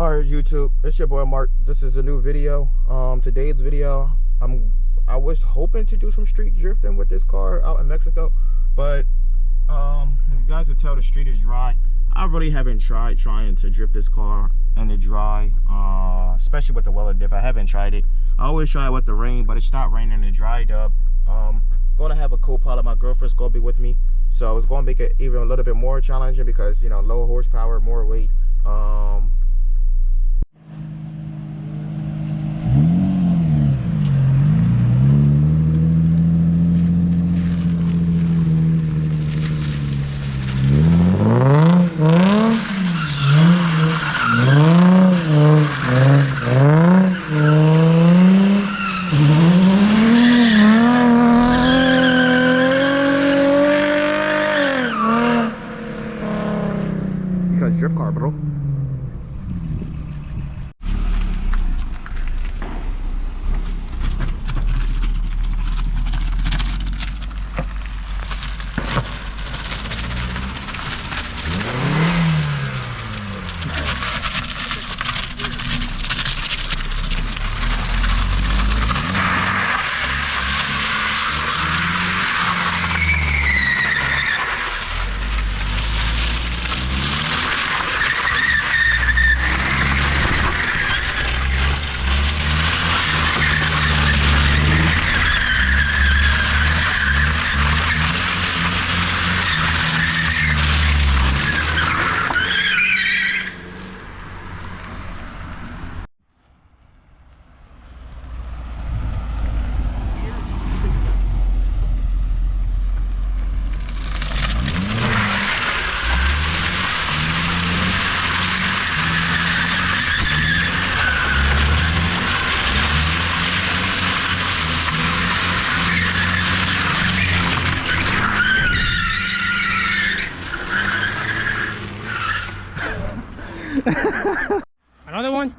Alright YouTube, it's your boy Mark. This is a new video. Today's video, I was hoping to do some street drifting with this car out in Mexico, but as you guys can tell, the street is dry. I really haven't trying to drift this car in the dry, especially with the weather diff. I haven't tried it. I always try it with the rain, but it stopped raining and it dried up. Gonna have a co-pilot. My girlfriend's gonna be with me, so it's gonna make it even a little bit more challenging because, you know, low horsepower, more weight. Because drift car, bro. Another one?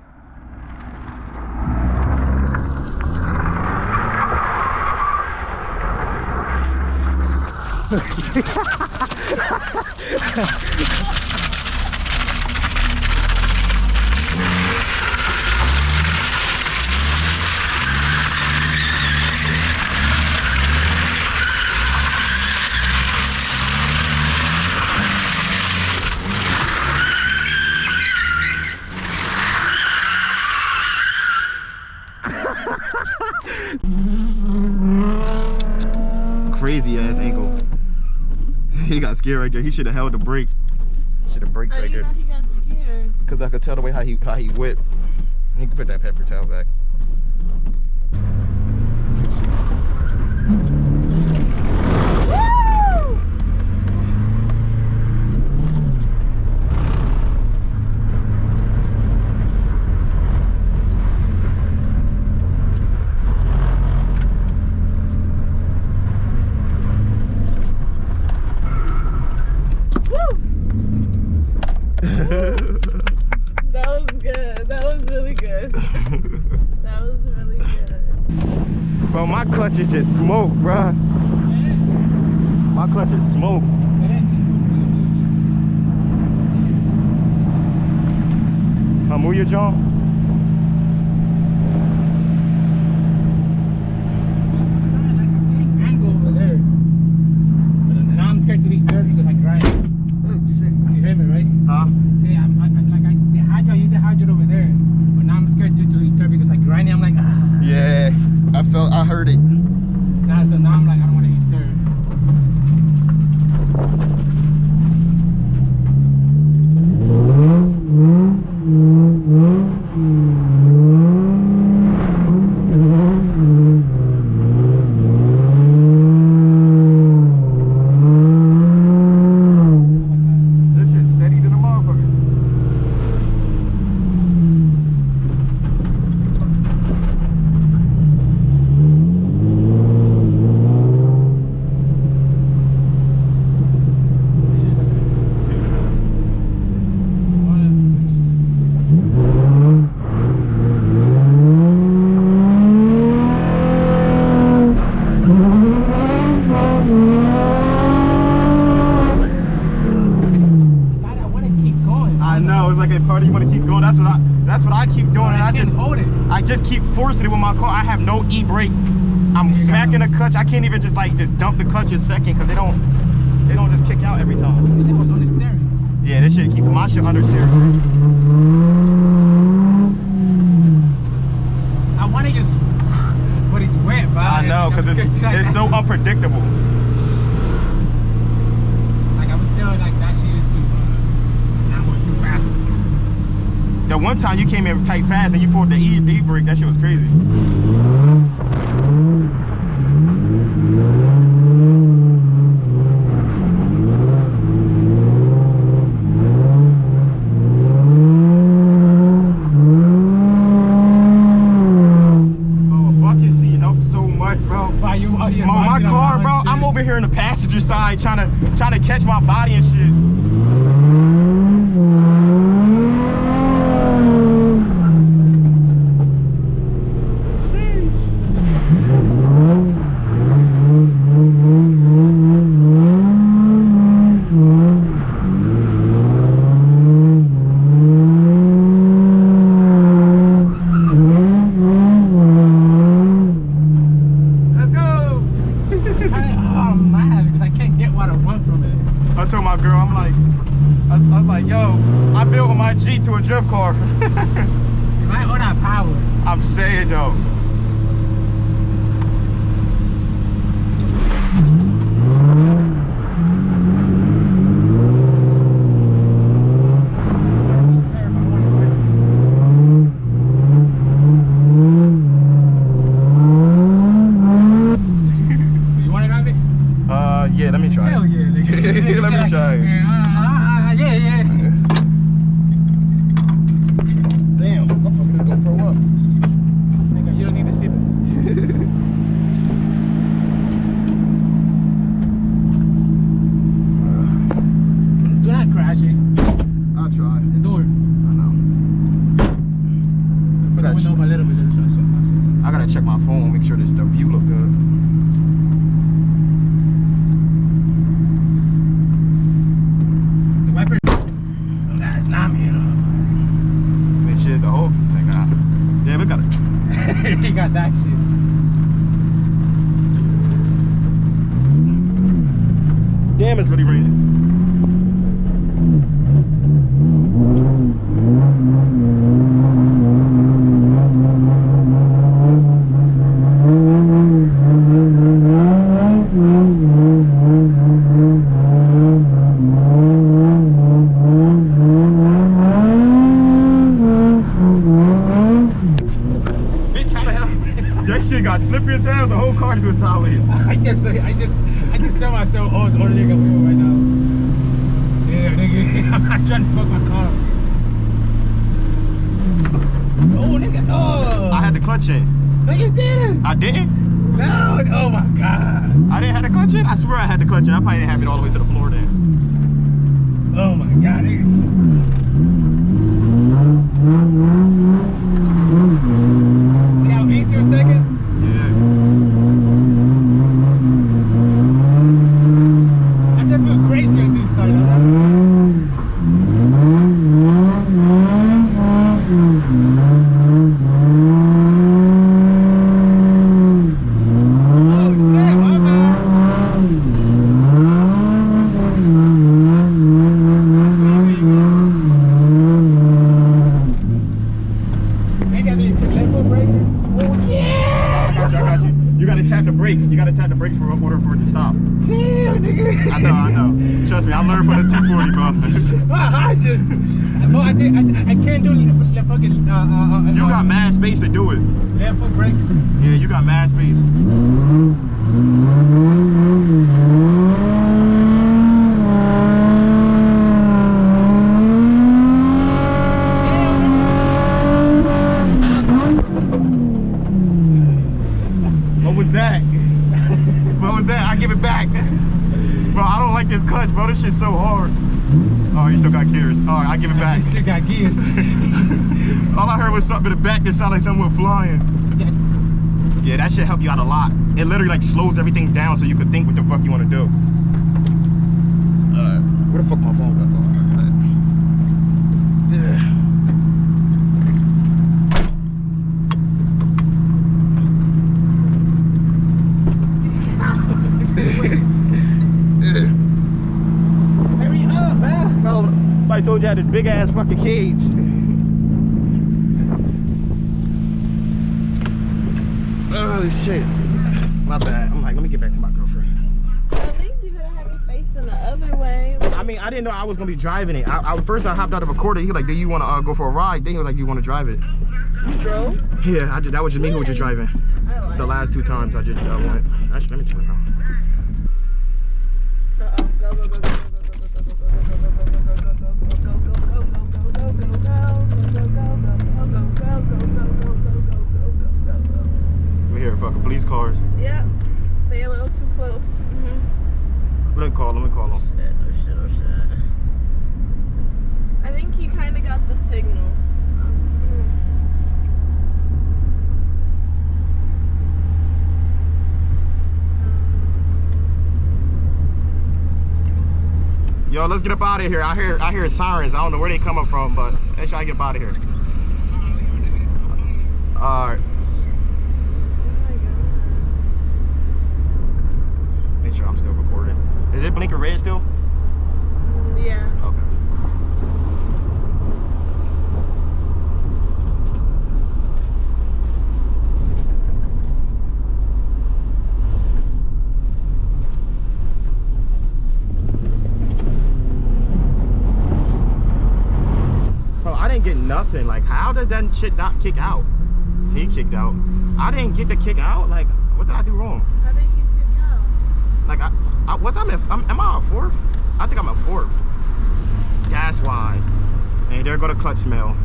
Crazy ass ankle. He got scared right there. He should have held the brake. Should have braked right there. How do you know he got scared? Because I could tell the way how he whipped. He can put that pepper tail back. That was good. That was really good. That was really good. Bro, my clutch is just smoke, bro. My clutch is smoke. Move your jaw. Angle over there. But now I'm scared to hit dirt because I grind. Oh, shit. You hear me, right? Huh? See, the hydro, I use the hydro over there. But now I'm scared to hit dirt because I grind. I'm like, ah. Yeah, I heard it. Nah, so now I'm like, I don't want to hit dirt. know, it's like a party you want to keep going. That's what I keep doing. I can't hold it. I just keep forcing it with my car. I have no e-brake. I'm smacking the clutch. I can't even just dump the clutch a second because they don't just kick out every time. This shit was on the steering. Yeah, this shit keep my shit under steering. I want to just, but it's wet, bro. I know, because it's so unpredictable. Like I was feeling like that shit is too, not going too fast. The one time you came in tight fast and you pulled the e-brake, that shit was crazy. My car, bro, I'm over here in the passenger side trying to catch my body and shit. I told my girl, I was like, yo, I'm building my G to a drift car. You might own that power. I'm saying though. Yeah, let me try. Hell yeah, nigga. Let me try. Yeah. Damn, I'm fucking this GoPro up. Nigga, you don't need to see that. Do not crash it. I'll try. The door. I know. Put the window up a little bit. I gotta check my phone, make sure the view look good. Shit's a whole piece. Yeah, look at it. He got that shit. Damn, it's really raining. That shit got slippery as hell. The whole car just went sideways. I just saw myself. Oh, it's only nigga wheel right now. Yeah, nigga. I'm not trying to fuck my car. Oh, nigga, no. I had the clutch in. No, you didn't. I didn't? No. Oh my god. I didn't have the clutch in? I swear I had the clutch in. I probably didn't have it all the way to the floor then. Oh my god, niggas. See how easy in seconds? Yeah. I just feel crazy on this side. Oh shit, my bad. Maybe I need to put left foot brake. Oh yeah! I got you. You gotta tap the brakes. You gotta tap the brakes in order for it to stop. Chill, nigga. I know. Trust me, I learned from the 240, bro. I can't do the fucking. You got mad space to do it. Left foot brake. Yeah, you got mad space. What was that? What was that? I give it back. Bro, I don't like this clutch, bro. This shit's so hard. Oh, you still got gears. All right, I give it back. You still got gears. All I heard was something in the back that sounded like something was flying. Yeah, that shit help you out a lot. It literally like slows everything down so you could think what the fuck you want to do. Where the fuck my phone got? got this big ass fucking cage. Oh shit. My bad. I'm like, let me get back to my girlfriend. At least you gotta have your facing the other way. I mean, I didn't know I was gonna be driving it. First I hopped out of a quarter. He was like, do you wanna go for a ride? Then he was like, you wanna drive it? You drove? Yeah, that was just me who was just driving. I like The last 2 times I just went. Actually, let me turn it on. Uh-oh. Go, go, go, go, go, We hear fucking police cars. Yep. They a little too close. Let me call him. Shit, oh shit, oh shit. I think he kind of got the signal. Yo, let's get up out of here. I hear sirens. I don't know where they coming from, but let's try to get up out of here. Alright. Make sure I'm still recording. Is it blinking red still? Yeah. Okay. Bro, I didn't get nothing. Like, how did that shit not kick out? He kicked out. I didn't get the kick out. Like, what did I do wrong? How did you kick out? Like, am I on 4th? I think I'm at 4th. Gas wide. And there go the clutch smell.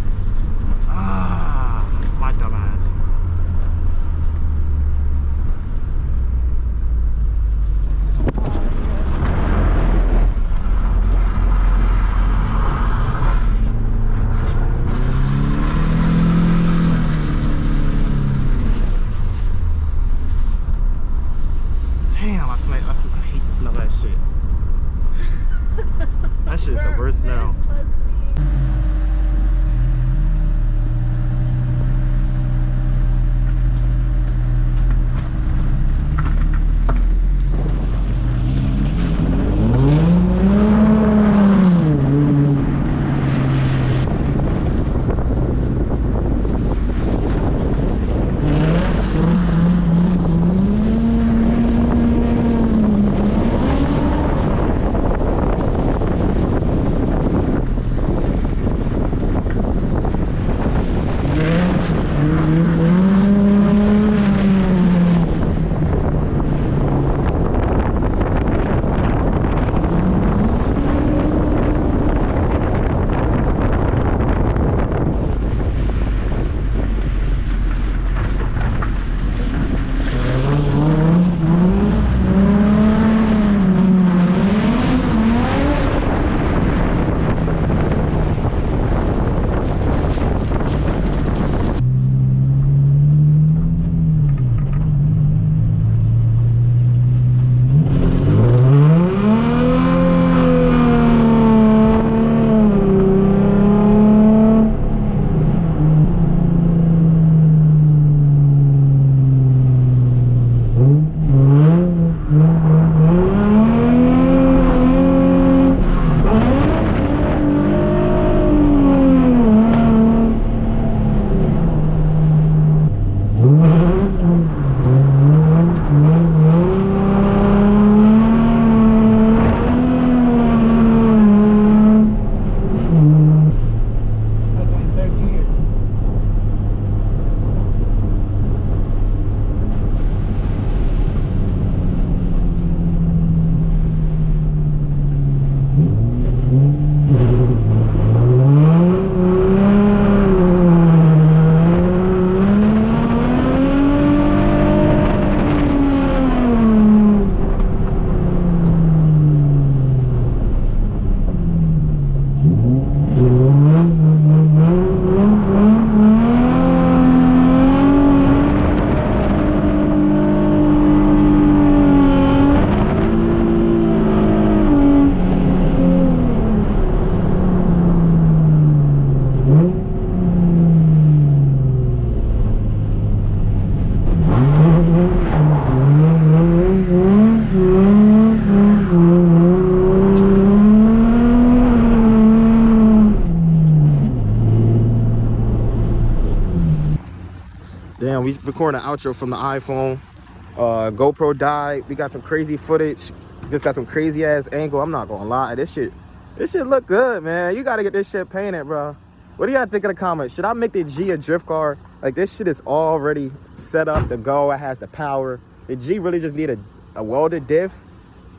Ah, my dumb ass. Damn, I hate the smell of that shit. That shit is the worst smell. Damn, we recording an outro from the iPhone. GoPro died. We got some crazy footage. Just got some crazy ass angle. I'm not gonna lie. This shit look good, man. You gotta get this shit painted, bro. What do y'all think in the comments? Should I make the G a drift car? Like, this shit is already set up to go. It has the power. The G really just need a welded diff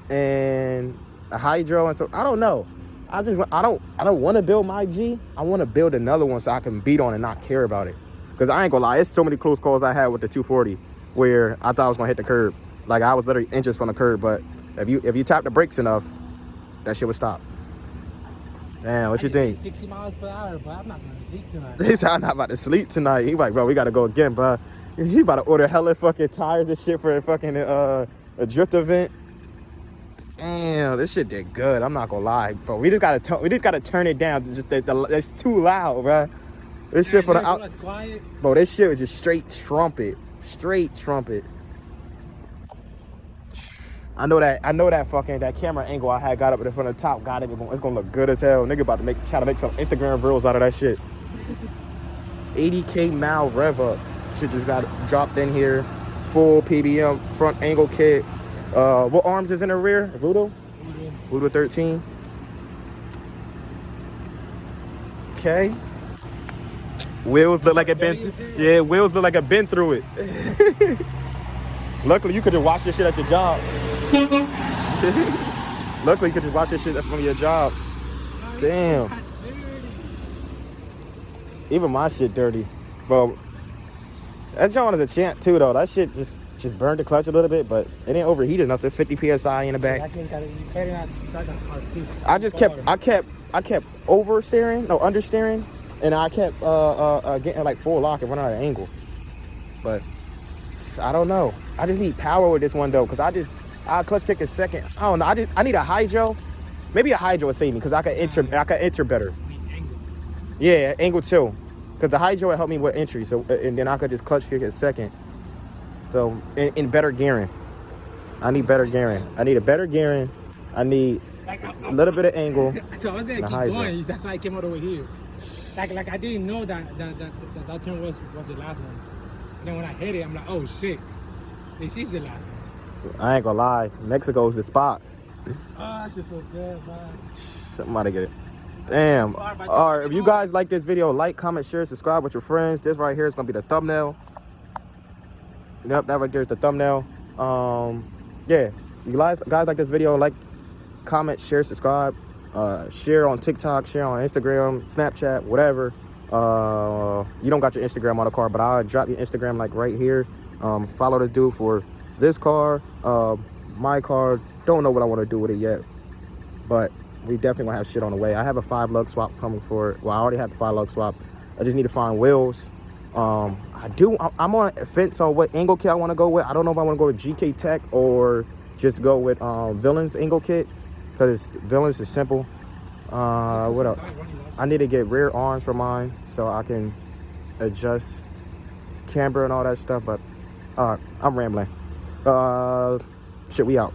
and a hydro, and so I don't know. I don't want to build my G. I want to build another one so I can beat on and not care about it. Cause I ain't gonna lie, it's so many close calls I had with the 240 where I thought I was gonna hit the curb. Like, I was literally inches from the curb, but if you tap the brakes enough, that shit would stop. Man, what you think? 60 miles per hour, but I'm not gonna sleep tonight. He said I'm not about to sleep tonight. He like, bro, we gotta go again, bro. He about to order hella fucking tires and shit for a fucking a drift event. Damn, this shit did good. I'm not gonna lie, bro. We just gotta turn it down. It's too loud, bro. This shit for the out. Bro, this shit was just straight trumpet. Straight trumpet. I know that fucking that camera angle I had got up in front of the top. God, it's gonna look good as hell. Nigga about to try to make some Instagram reels out of that shit. 80K mile rev up. Shit just got dropped in here. Full PBM front angle kit. What arms is in the rear? Voodoo 13. Okay. Wheels look like it been. Yeah, wheels look like it been through it. Luckily, you could just watch this shit at your job. Luckily, you could just watch this shit from your job. Damn. Even my shit dirty, bro. That joint is a champ too, though. That shit just burned the clutch a little bit, but it ain't overheated nothing. 50 psi in the back. I kept understeering, and I kept getting like full lock and running out of angle. But I don't know. I just need power with this one though, cause I clutch kick a second. I don't know. I need a hydro. Maybe a hydro would save me, cause I can enter better. Yeah, angle too. Because the hydro would help me with entry, so and then I could just clutch kick a second. So in better gearing, I need better gearing. I need a better gearing. I need a little bit of angle. So I was gonna keep going. That's why I came all the way here. Like I didn't know that turn was the last one. And then when I hit it, I'm like, oh shit, this is the last one. I ain't gonna lie, Mexico's the spot. Oh, I should feel good, man. Somebody get it. Damn. All right, if you guys like this video, like, comment, share, subscribe with your friends. This right here is gonna be the thumbnail. Yep, that right there is the thumbnail. Yeah, you guys like this video, like, comment, share, subscribe, share on TikTok, share on Instagram, Snapchat, whatever. You don't got your Instagram on the car, but I'll drop your Instagram like right here. Follow this dude for this car. My car, don't know what I want to do with it yet, but we definitely gonna have shit on the way. I have a 5-lug swap coming for it. Well, I already have the 5-lug swap. I just need to find wheels. I'm on a fence on what angle kit I want to go with. I don't know if I want to go with GK Tech or just go with Villains angle kit, because Villains is simple. What else? I need to get rear arms for mine so I can adjust camber and all that stuff. But I'm rambling. Shit, we out.